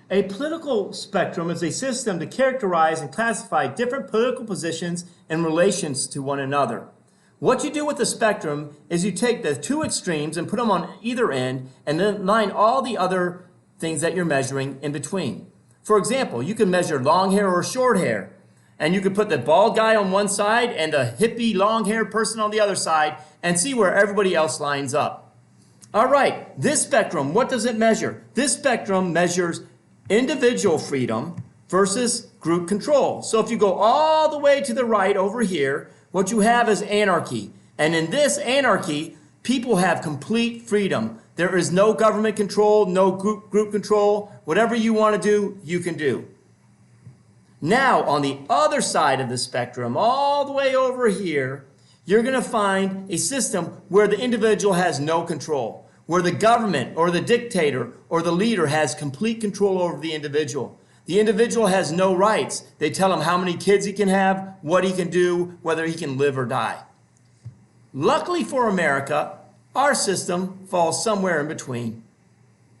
A political spectrum is a system to characterize and classify different political positions in relations to one another. What you do with the spectrum is you take the two extremes and put them on either end and then line all the other things that you're measuring in between. For example, you can measure long hair or short hair, and you could put the bald guy on one side and the hippie long-haired person on the other side and see where everybody else lines up. All right, this spectrum, what does it measure? This spectrum measures individual freedom versus group control. So if you go all the way to the right over here, what you have is anarchy. And in this anarchy, people have complete freedom. There is no government control, no group control. Whatever you want to do, you can do. Now, on the other side of the spectrum, all the way over here, you're going to find a system where the individual has no control, where the government or the dictator or the leader has complete control over the individual. The individual has no rights. They tell him how many kids he can have, what he can do, whether he can live or die. Luckily for America, our system falls somewhere in between.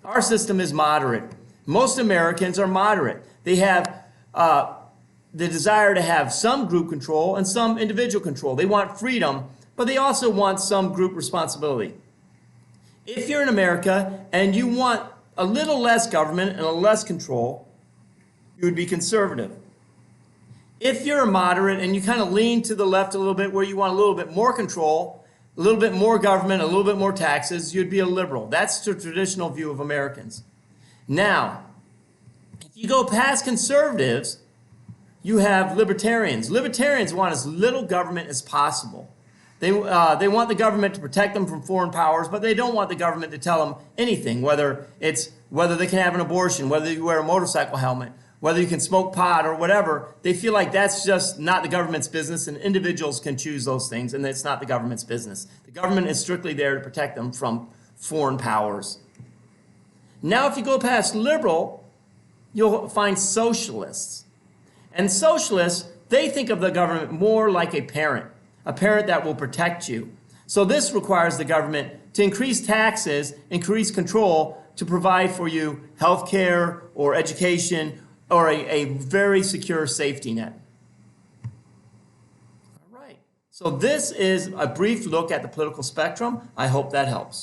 Our system is moderate. Most Americans are moderate. They have the desire to have some group control and some individual control. They want freedom, but they also want some group responsibility. If you're in America and you want a little less government and a less control, you would be conservative. If you're a moderate and you kind of lean to the left a little bit where you want a little bit more control, a little bit more government, a little bit more taxes, you'd be a liberal. That's the traditional view of Americans. Now, if you go past conservatives, you have libertarians. Libertarians want as little government as possible. They want the government to protect them from foreign powers, but they don't want the government to tell them anything, whether they can have an abortion, whether you wear a motorcycle helmet, whether you can smoke pot or whatever. They feel like that's just not the government's business, and individuals can choose those things, and it's not the government's business. The government is strictly there to protect them from foreign powers. Now, if you go past liberal, you'll find socialists. And socialists, they think of the government more like a parent that will protect you. So this requires the government to increase taxes, increase control to provide for you health care or education or a very secure safety net. All right. So this is a brief look at the political spectrum. I hope that helps.